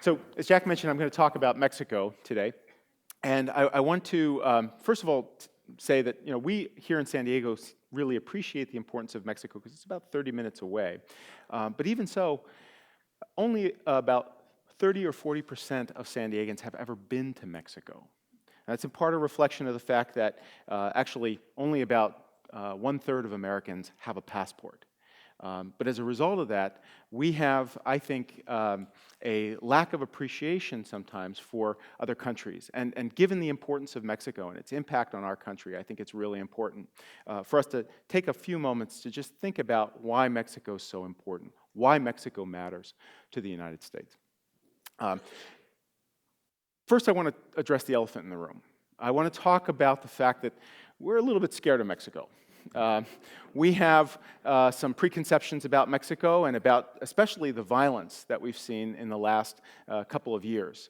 So, as Jack mentioned, I'm going to talk about Mexico today. And I want to, first of all, say that we here in San Diego really appreciate the importance of Mexico because it's about 30 minutes away. But even so, only about 30 or 40% of San Diegans have ever been to Mexico. That's in part a reflection of the fact that actually only about 1/3 of Americans have a passport. But as a result of that, we have, I think, a lack of appreciation sometimes for other countries. And given the importance of Mexico and its impact on our country, I think it's really important for us to take a few moments to just think about why Mexico is so important, why Mexico matters to the United States. First, I want to address the elephant in the room. I want to talk about the fact that we're a little bit scared of Mexico. We have some preconceptions about Mexico and about especially the violence that we've seen in the last couple of years.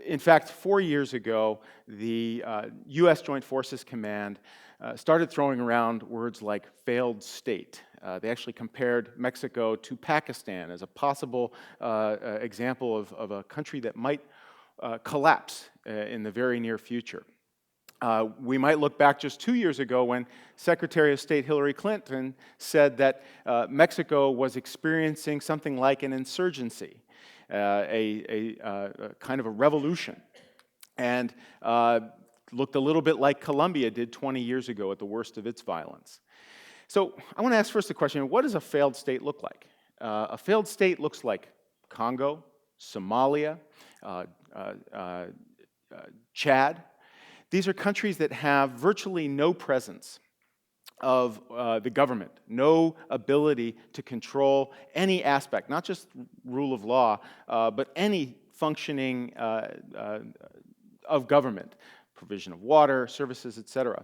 In fact, 4 years ago, the U.S. Joint Forces Command started throwing around words like failed state. They actually compared Mexico to Pakistan as a possible example of a country that might collapse in the very near future. We might look back just 2 years ago when Secretary of State Hillary Clinton said that Mexico was experiencing something like an insurgency, a kind of a revolution, and looked a little bit like Colombia did 20 years ago at the worst of its violence. So I want to ask first the question, what does a failed state look like? A failed state looks like Congo, Somalia, Chad. These are countries that have virtually no presence of the government, no ability to control any aspect, not just rule of law, but any functioning of government, provision of water, services, etc.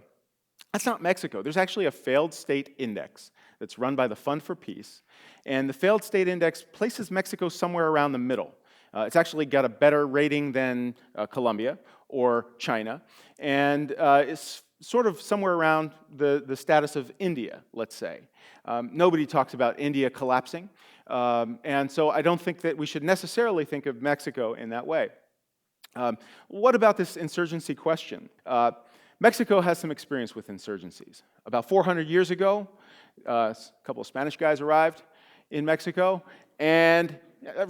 That's not Mexico. There's actually a failed state index that's run by the Fund for Peace, and the failed state index places Mexico somewhere around the middle. It's actually got a better rating than Colombia or China, and it's sort of somewhere around the status of India, let's say. Nobody talks about India collapsing, and so I don't think that we should necessarily think of Mexico in that way. What about this insurgency question? Mexico has some experience with insurgencies. About 400 years ago, a couple of Spanish guys arrived in Mexico, and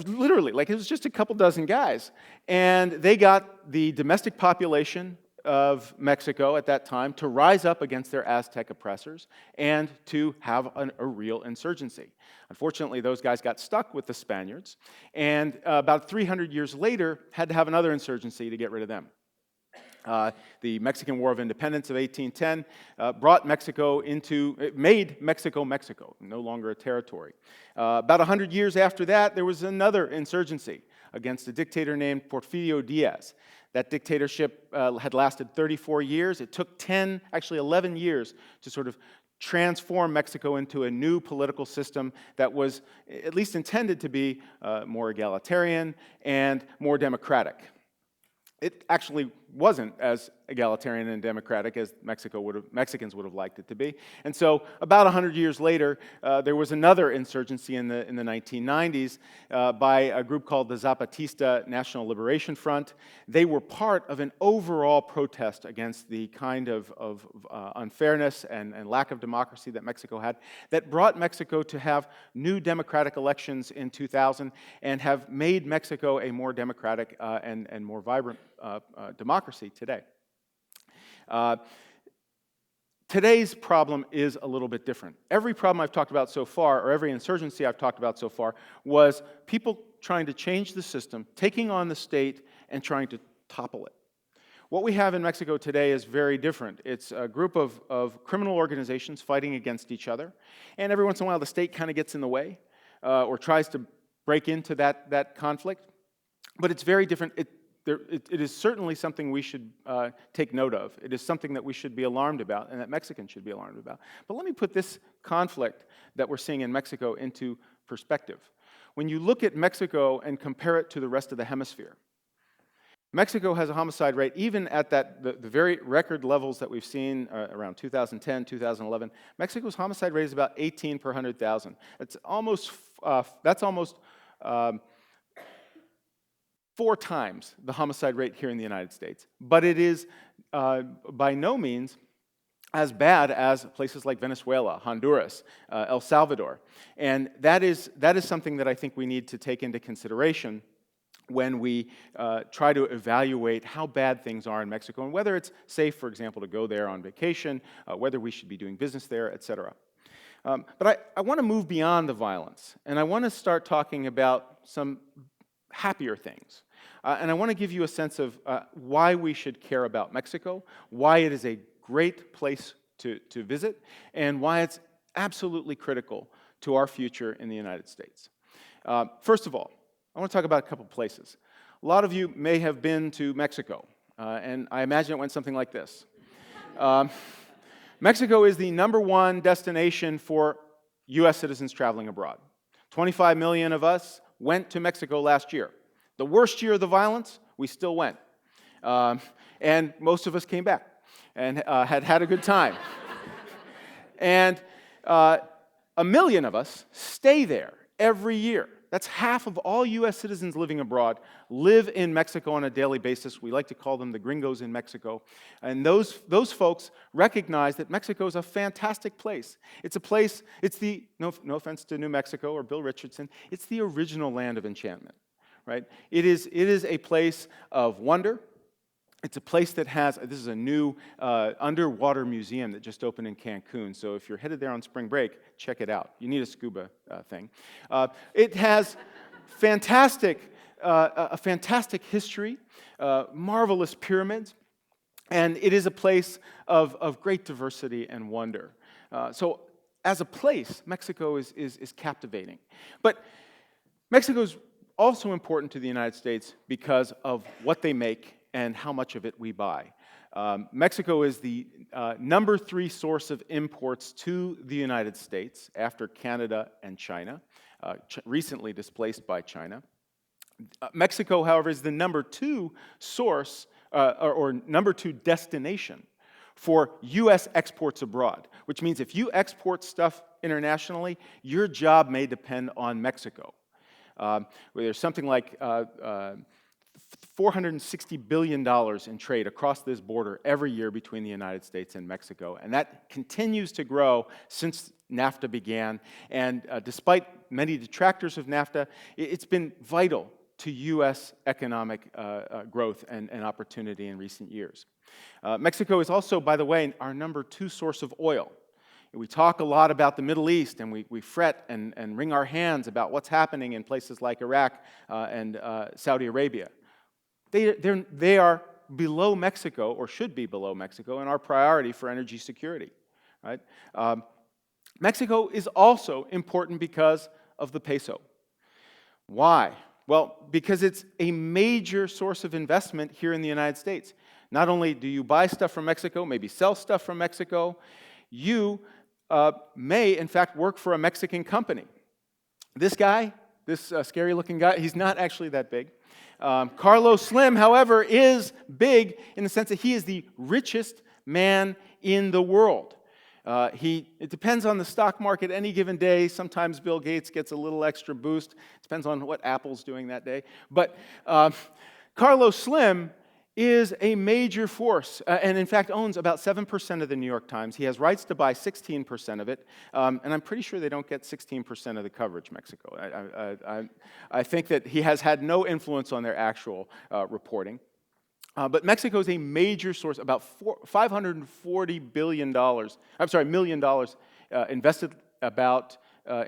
literally, like it was just a couple dozen guys. And they got the domestic population of Mexico at that time to rise up against their Aztec oppressors and to have a real insurgency. Unfortunately, those guys got stuck with the Spaniards, and about 300 years later, had to have another insurgency to get rid of them. The Mexican War of Independence of 1810 made Mexico Mexico, no longer a territory. About 100 years after that, there was another insurgency against a dictator named Porfirio Diaz. That dictatorship had lasted 34 years. It took 11 years to sort of transform Mexico into a new political system that was at least intended to be more egalitarian and more democratic. It actually wasn't as egalitarian and democratic as Mexicans would have liked it to be. And so about 100 years later, there was another insurgency in the 1990s by a group called the Zapatista National Liberation Front. They were part of an overall protest against the kind of unfairness and lack of democracy that Mexico had that brought Mexico to have new democratic elections in 2000 and have made Mexico a more democratic and more vibrant democracy today. Today's problem is a little bit different. Every problem I've talked about so far, or every insurgency I've talked about so far, was people trying to change the system, taking on the state, and trying to topple it. What we have in Mexico today is very different. It's a group of criminal organizations fighting against each other, and every once in a while the state kind of gets in the way or tries to break into that conflict. But it's very different. It is certainly something we should take note of. It is something that we should be alarmed about and that Mexicans should be alarmed about. But let me put this conflict that we're seeing in Mexico into perspective. When you look at Mexico and compare it to the rest of the hemisphere, Mexico has a homicide rate, even at the very record levels that we've seen around 2010, 2011, Mexico's homicide rate is about 18 per 100,000. That's almost 4 times the homicide rate here in the United States. But it is by no means as bad as places like Venezuela, Honduras, El Salvador. And that is something that I think we need to take into consideration when we try to evaluate how bad things are in Mexico and whether it's safe, for example, to go there on vacation, whether we should be doing business there, et cetera. But I want to move beyond the violence, and I want to start talking about some happier things. And I want to give you a sense of why we should care about Mexico, why it is a great place to visit, and why it's absolutely critical to our future in the United States. First of all, I want to talk about a couple places. A lot of you may have been to Mexico, and I imagine it went something like this. Mexico is the #1 destination for U.S. citizens traveling abroad. 25 million of us went to Mexico last year. The worst year of the violence, we still went. And most of us came back and had a good time. And 1 million of us stay there every year. That's half of all U.S. citizens living abroad live in Mexico on a daily basis. We like to call them the gringos in Mexico. And those folks recognize that Mexico is a fantastic place. It's a place, it's the, no offense to New Mexico or Bill Richardson, it's the original land of enchantment, right? It is a place of wonder. It's a place that has, this is a new underwater museum that just opened in Cancun. So if you're headed there on spring break, check it out. You need a scuba thing. It has a fantastic history, marvelous pyramids, and it is a place of great diversity and wonder. So as a place, Mexico is captivating. But Mexico is also important to the United States because of what they make and how much of it we buy. Mexico is the #3 source of imports to the United States after Canada and China, recently displaced by China. Mexico, however, is the #2 source or #2 destination for U.S. exports abroad, which means if you export stuff internationally, your job may depend on Mexico. There's something like $460 billion in trade across this border every year between the United States and Mexico. And that continues to grow since NAFTA began. And despite many detractors of NAFTA, it's been vital to U.S. economic growth and opportunity in recent years. Mexico is also, by the way, our #2 source of oil. We talk a lot about the Middle East, and we fret and wring our hands about what's happening in places like Iraq and Saudi Arabia. They are below Mexico, or should be below Mexico, in our priority for energy security. Right? Mexico is also important because of the peso. Why? Well, because it's a major source of investment here in the United States. Not only do you buy stuff from Mexico, maybe sell stuff from Mexico, you may, in fact, work for a Mexican company. This guy, this scary-looking guy, he's not actually that big. Carlos Slim, however, is big in the sense that he is the richest man in the world. It depends on the stock market any given day. Sometimes Bill Gates gets a little extra boost. It depends on what Apple's doing that day. But Carlos Slim is a major force, and in fact owns about 7% of the New York Times. He has rights to buy 16% of it, and I'm pretty sure they don't get 16% of the coverage, Mexico. I think that he has had no influence on their actual reporting. But Mexico is a major source, about $540 million invested about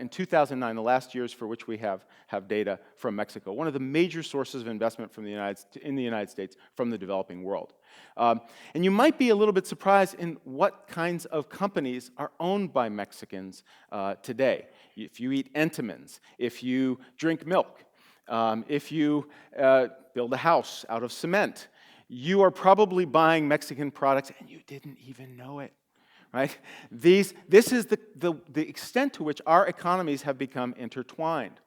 in 2009, the last years for which we have data from Mexico, one of the major sources of investment in the United States from the developing world. And you might be a little bit surprised in what kinds of companies are owned by Mexicans today. If you eat Entenmann's, if you drink milk, if you build a house out of cement, you are probably buying Mexican products and you didn't even know it. Right? This is the extent to which our economies have become intertwined.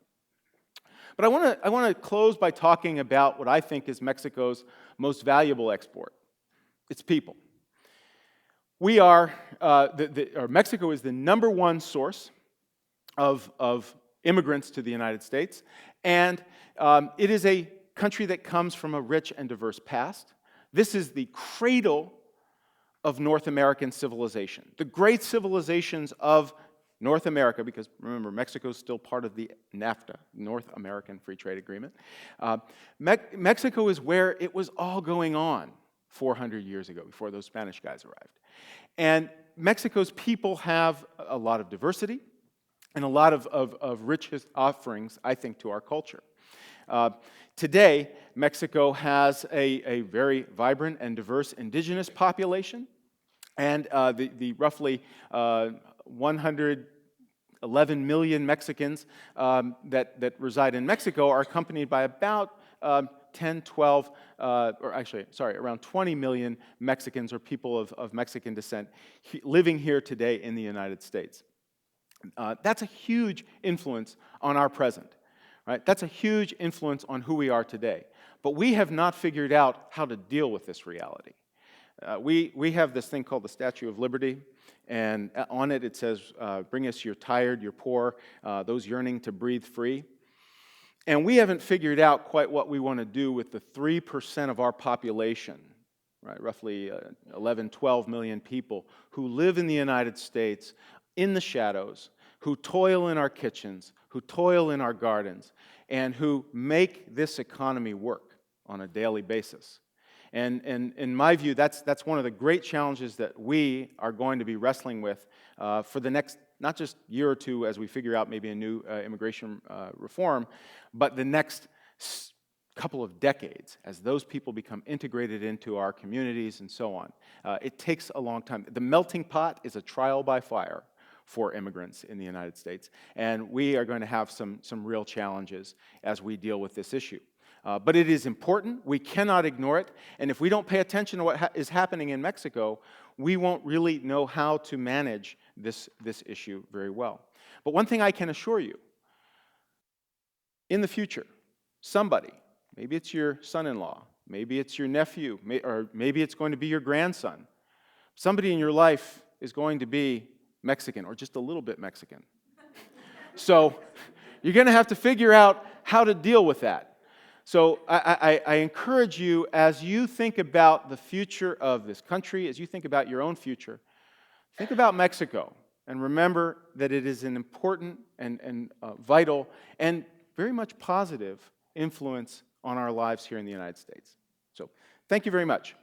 But I want to close by talking about what I think is Mexico's most valuable export. It's people. Mexico is the #1 source of immigrants to the United States, and it is a country that comes from a rich and diverse past. This is the cradle of North American civilization. The great civilizations of North America, because remember, Mexico is still part of the NAFTA, North American Free Trade Agreement. Mexico is where it was all going on 400 years ago, before those Spanish guys arrived. And Mexico's people have a lot of diversity and a lot of rich offerings, I think, to our culture. Today, Mexico has a very vibrant and diverse indigenous population, and the roughly 111 million Mexicans that reside in Mexico are accompanied by about 10, 12, or actually, sorry, around 20 million Mexicans or people of Mexican descent living here today in the United States. That's a huge influence on our present, right? That's a huge influence on who we are today. But we have not figured out how to deal with this reality. We have this thing called the Statue of Liberty, and on it says, bring us your tired, your poor, those yearning to breathe free. And we haven't figured out quite what we want to do with the 3% of our population, right, roughly 11, 12 million people who live in the United States in the shadows, who toil in our kitchens, who toil in our gardens, and who make this economy work on a daily basis. And in my view, that's one of the great challenges that we are going to be wrestling with for the next, not just year or two as we figure out maybe a new immigration reform, but the next couple of decades as those people become integrated into our communities and so on. It takes a long time. The melting pot is a trial by fire for immigrants in the United States, and we are going to have some real challenges as we deal with this issue. But it is important. We cannot ignore it. And if we don't pay attention to what is happening in Mexico, we won't really know how to manage this issue very well. But one thing I can assure you, in the future, somebody, maybe it's your son-in-law, maybe it's your nephew, or maybe it's going to be your grandson, somebody in your life is going to be Mexican, or just a little bit Mexican. So you're going to have to figure out how to deal with that. So I encourage you, as you think about the future of this country, as you think about your own future, think about Mexico, and remember that it is an important and vital and very much positive influence on our lives here in the United States. So thank you very much.